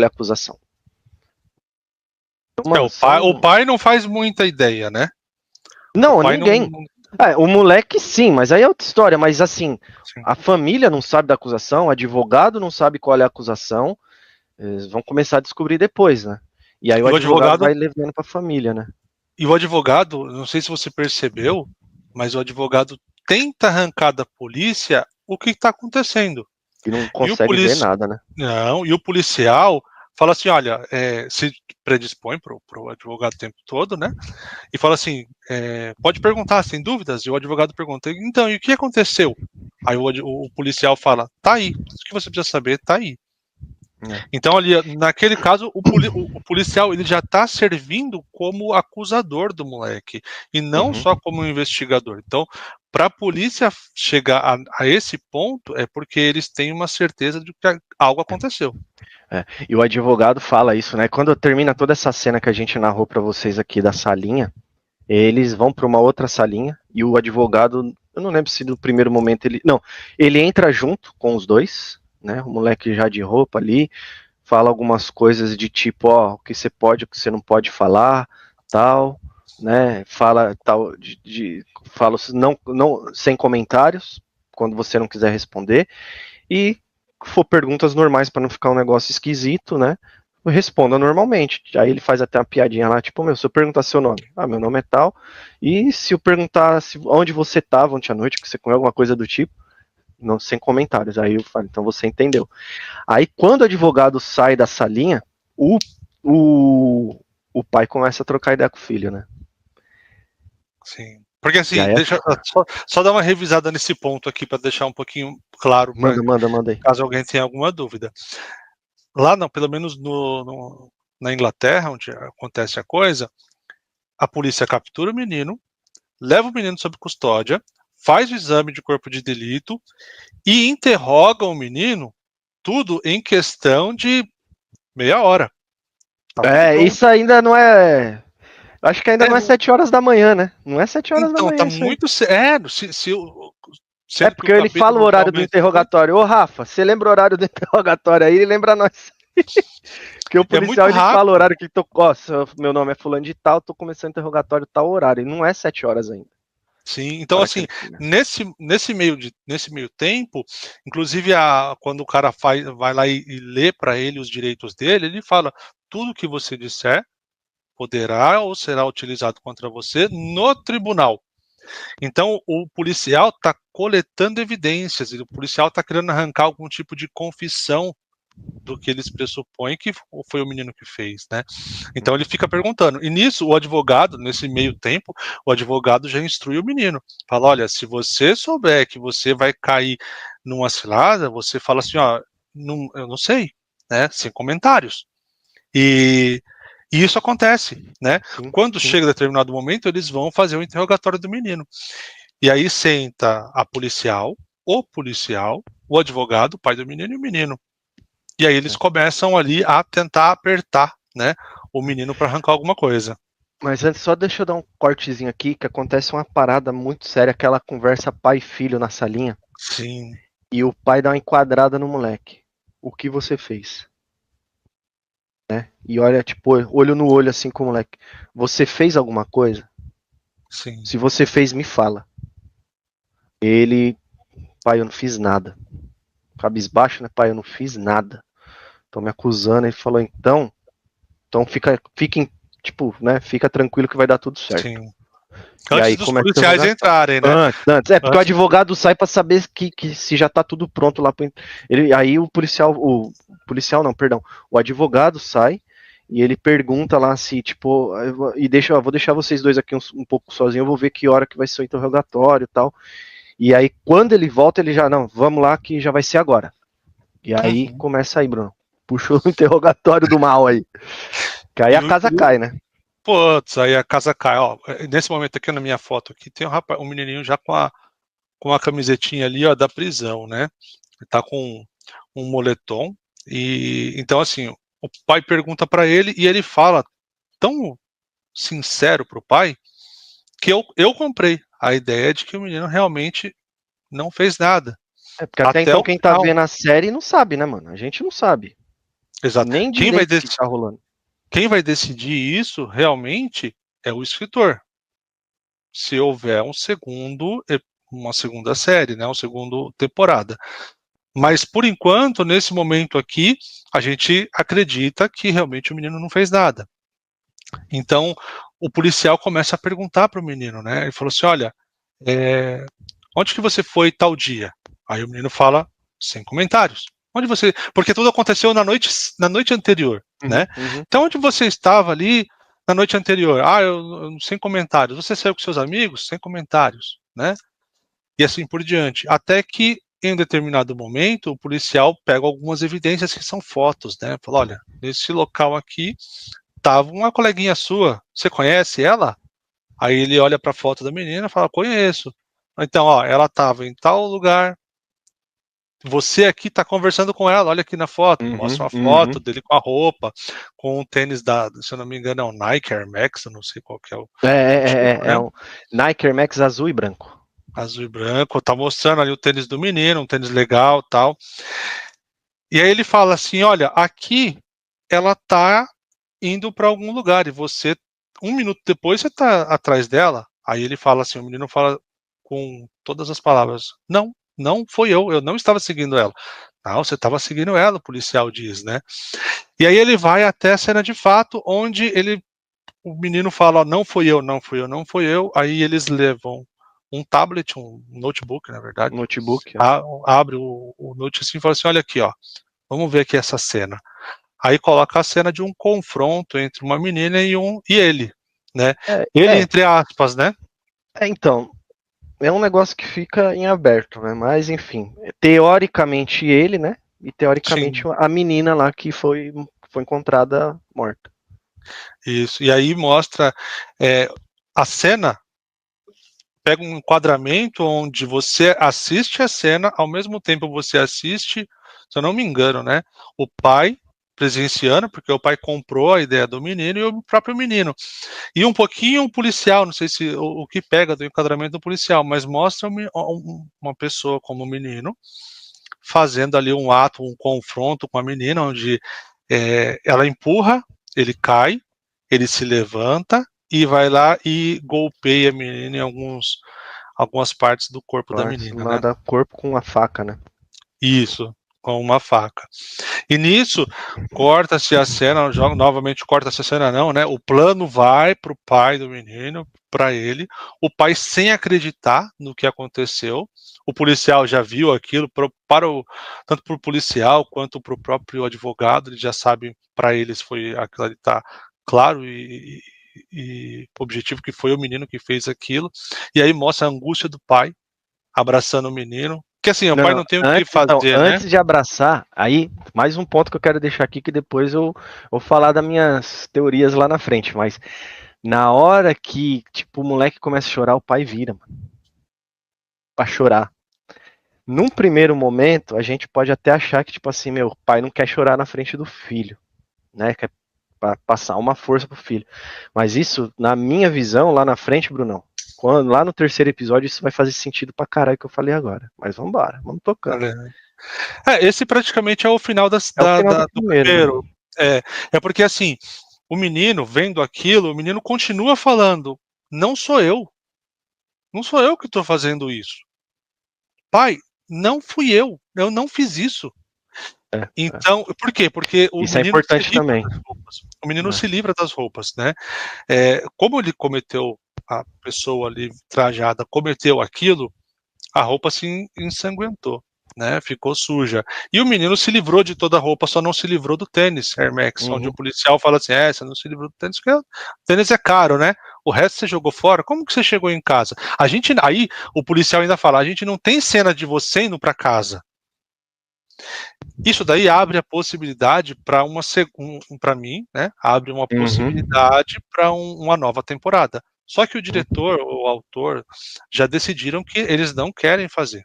é a acusação. Mano, o pai não faz muita ideia, né? Não, ninguém. O moleque sim, mas aí é outra história. Mas assim, sim, a família não sabe da acusação, o advogado não sabe qual é a acusação. Eles vão começar a descobrir depois, né? E aí o advogado vai levando pra família, né? E o advogado, não sei se você percebeu, mas o advogado tenta arrancar da polícia o que está acontecendo. E não consegue ver nada, né? Não, e o policial fala assim, olha, se predispõe pro advogado o tempo todo, né? E fala assim, pode perguntar, sem dúvidas? E o advogado pergunta, então, e o que aconteceu? Aí o policial fala, tá aí, o que você precisa saber tá aí. Então, ali, naquele caso, o policial ele já está servindo como acusador do moleque, e não só como investigador. Então, para a polícia chegar a esse ponto, é porque eles têm uma certeza de que algo aconteceu. E o advogado fala isso, né? Quando termina toda essa cena que a gente narrou para vocês aqui da salinha, eles vão para uma outra salinha e o advogado, eu não lembro se no primeiro momento ele entra junto com os dois, né? O moleque já de roupa ali, fala algumas coisas de tipo, ó, o que você pode, o que você não pode falar, tal, né? Fala tal fala não sem comentários quando você não quiser responder e for perguntas normais para não ficar um negócio esquisito, né? Responda normalmente. Aí ele faz até uma piadinha lá, tipo, se eu perguntar seu nome, meu nome é tal, e se eu perguntar onde você estava ontem à noite, que você comeu alguma coisa do tipo, não, sem comentários. Aí eu falo, então você entendeu. Aí quando o advogado sai da salinha, o pai começa a trocar ideia com o filho, né? Sim. Porque assim, deixa só dar uma revisada nesse ponto aqui para deixar um pouquinho claro, manda aí. Caso alguém tenha alguma dúvida. Lá, não, pelo menos na Inglaterra, onde acontece a coisa, a polícia captura o menino, leva o menino sob custódia, faz o exame de corpo de delito e interroga o menino, tudo em questão de meia hora. Isso ainda não é... Acho que ainda não é 7 horas da manhã, né? Não é 7 horas da manhã. Então, tá muito sério. Porque ele fala o horário do interrogatório. Ô, Rafa, você lembra o horário do interrogatório aí? Ele lembra nós. Porque o policial ele fala o horário que tocou. Meu nome é fulano de tal, tô começando o interrogatório tal horário. E não é 7 horas ainda. Sim, então assim, nesse meio tempo, inclusive quando o cara vai lá e lê para ele os direitos dele, ele fala, tudo que você disser poderá ou será utilizado contra você no tribunal. Então o policial está coletando evidências, o policial está querendo arrancar algum tipo de confissão do que eles pressupõem que foi o menino que fez, né? Então ele fica perguntando. E nisso, o advogado, nesse meio tempo, o advogado já instrui o menino. Fala, olha, se você souber que você vai cair numa cilada, você fala assim, ó, eu não sei, né? Sem comentários. E isso acontece, né? Quando chega determinado momento, eles vão fazer o interrogatório do menino. E aí senta a policial, o advogado, o pai do menino e o menino. E aí eles começam ali a tentar apertar, né, o menino para arrancar alguma coisa. Mas antes, só deixa eu dar um cortezinho aqui, que acontece uma parada muito séria, aquela conversa pai e filho na salinha. Sim. E o pai dá uma enquadrada no moleque. O que você fez? Né? E olha, tipo, olho no olho assim com o moleque. Você fez alguma coisa? Sim. Se você fez, me fala. Ele, pai, eu não fiz nada. Cabisbaixo, né, pai, eu não fiz nada. Estão me acusando. Ele falou, então fiquem, tipo, né, fica tranquilo que vai dar tudo certo. Sim. E Antes aí dos policiais entrarem, né? Antes. Porque o advogado sai para saber que se já tá tudo pronto lá. Aí o advogado sai e ele pergunta lá se, tipo, vou deixar vocês dois aqui um pouco sozinhos, eu vou ver que hora que vai ser o interrogatório e tal. E aí, quando ele volta, ele já, não, vamos lá que já vai ser agora. E aí começa aí, Bruno. Puxa o interrogatório do mal aí. Que aí a casa cai, né? Putz, aí a casa cai. Ó, nesse momento aqui na minha foto aqui, tem um menininho já com a camisetinha ali, ó, da prisão, né? Ele tá com um moletom. E então, assim, o pai pergunta para ele e ele fala tão sincero pro pai que eu comprei a ideia de que o menino realmente não fez nada. Porque até então quem tá vendo a série não sabe, né, mano? A gente não sabe. Exato. Nem Quem vai, direito que tá rolando. quem vai decidir isso realmente é o escritor. Se houver uma segunda série, né, uma segunda temporada. Mas, por enquanto, nesse momento aqui, a gente acredita que realmente o menino não fez nada. Então, o policial começa a perguntar para o menino, né? Ele falou assim, olha, onde que você foi tal dia? Aí o menino fala, sem comentários. Onde você... Porque tudo aconteceu na noite anterior, né? Uhum. Então, onde você estava ali na noite anterior? Sem comentários. Você saiu com seus amigos? Sem comentários, né? E assim por diante. Até que, em um determinado momento, o policial pega algumas evidências que são fotos, né? Fala, olha, nesse local aqui tava uma coleguinha sua, você conhece ela? Aí ele olha para a foto da menina e fala, conheço. Então, ó, ela estava em tal lugar, você aqui está conversando com ela, olha aqui na foto, mostra uma foto dele com a roupa, com o tênis se eu não me engano, é um Nike Air Max, eu não sei qual que é o tipo, né? É um Nike Air Max azul e branco. Azul e branco, tá mostrando ali o tênis do menino, um tênis legal, tal. E aí ele fala assim, olha, aqui ela tá indo para algum lugar e você, um minuto depois, você tá atrás dela. Aí ele fala assim, o menino fala com todas as palavras, não foi eu não estava seguindo ela. Não, você estava seguindo ela, o policial diz, né? E aí ele vai até a cena de fato, onde o menino fala, ó, não fui eu, não fui eu, não fui eu. Aí eles levam um tablet, um notebook, na verdade, Notebook. abre o note assim e fala assim, olha aqui, ó, vamos ver aqui essa cena. Aí coloca a cena de um confronto entre uma menina e ele, né? Ele, entre aspas, né? Então, é um negócio que fica em aberto, né? Mas, enfim, teoricamente ele, né? E teoricamente Sim, a menina lá que foi encontrada morta. isso. E aí mostra a cena, pega um enquadramento onde você assiste a cena, ao mesmo tempo você assiste, se eu não me engano, né? O pai presenciando, porque o pai comprou a ideia do menino e o próprio menino. E um pouquinho um policial, não sei se o que pega do enquadramento do policial, mas mostra uma pessoa como menino fazendo ali um ato, um confronto com a menina, onde ela empurra, ele cai, ele se levanta e vai lá e golpeia a menina em algumas partes do corpo da menina, né? Nada corpo com a faca, né? Isso, com uma faca. E nisso, corta-se a cena, novamente corta-se a cena não, né? O plano vai para o pai do menino, para ele, o pai sem acreditar no que aconteceu, o policial já viu aquilo, tanto para o policial quanto para o próprio advogado, ele já sabe, para eles foi aquilo ali, tá claro e objetivo que foi o menino que fez aquilo, e aí mostra a angústia do pai, abraçando o menino, que assim, o pai Não, não tem o que fazer, né? antes de abraçar, aí, mais um ponto que eu quero deixar aqui, que depois eu vou falar das minhas teorias lá na frente, mas na hora que, tipo, o moleque começa a chorar, o pai vira, mano, pra chorar. Num primeiro momento, a gente pode até achar que, tipo assim, meu pai não quer chorar na frente do filho, né? Quer passar uma força pro filho. Mas isso, na minha visão, lá na frente, Brunão, lá no terceiro episódio, isso vai fazer sentido pra caralho que eu falei agora. Mas vambora, vamos tocando. Esse praticamente é o final É o final do do primeiro, né? primeiro. É porque assim, o menino vendo aquilo, o menino continua falando: não sou eu, não sou eu que estou fazendo isso. Pai, não fui eu não fiz isso. É. Então, por quê? Porque o Isso é menino se importante livra também. das roupas. O menino Né? se livra das roupas, né? Como ele cometeu, a pessoa ali trajada cometeu aquilo, a roupa se ensanguentou, né? Ficou suja. E o menino se livrou de toda a roupa, só não se livrou do tênis Air Max, onde o policial fala assim: você não se livrou do tênis, porque o tênis é caro, né? O resto você jogou fora. Como que você chegou em casa? Aí o policial ainda fala: a gente não tem cena de você indo para casa. Isso daí abre a possibilidade para para mim, né? Abre uma possibilidade para uma nova temporada. Só que o diretor, o autor, já decidiram que eles não querem fazer,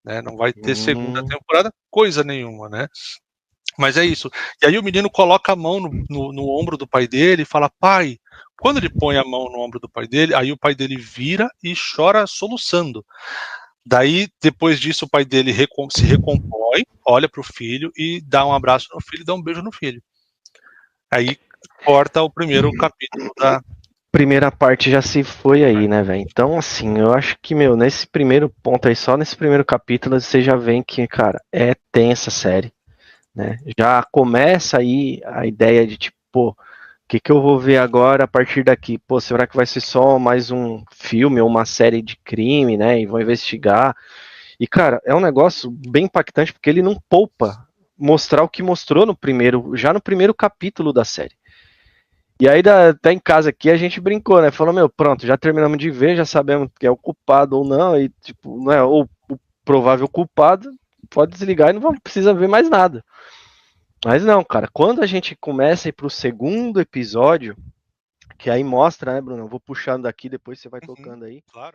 né? Não vai ter segunda temporada, coisa nenhuma, né? Mas é isso. E aí o menino coloca a mão no ombro do pai dele e fala: pai. Quando ele põe a mão no ombro do pai dele, aí o pai dele vira e chora soluçando. Daí, depois disso, o pai dele se recompõe, olha pro filho e dá um abraço no filho e dá um beijo no filho. Aí corta o primeiro capítulo da. Primeira parte já se foi aí, né, velho? Então, assim, eu acho que, meu, nesse primeiro ponto aí, só nesse primeiro capítulo, você já vê que, cara, é tensa a série, né? Já começa aí a ideia de, tipo, pô, o que eu vou ver agora a partir daqui? Pô, será que vai ser só mais um filme ou uma série de crime, né? E vão investigar. E, cara, é um negócio bem impactante porque ele não poupa mostrar o que mostrou no primeiro, já no primeiro capítulo da série. E aí, até em casa aqui, a gente brincou, né? Falou, meu, pronto, já terminamos de ver, já sabemos que é o culpado ou não, e, tipo, não é, ou o provável culpado, pode desligar e não precisa ver mais nada. Mas não, cara, quando a gente começa a ir pro segundo episódio, que aí mostra, né, Bruno? Eu vou puxando aqui, depois você vai Uhum, tocando aí. claro.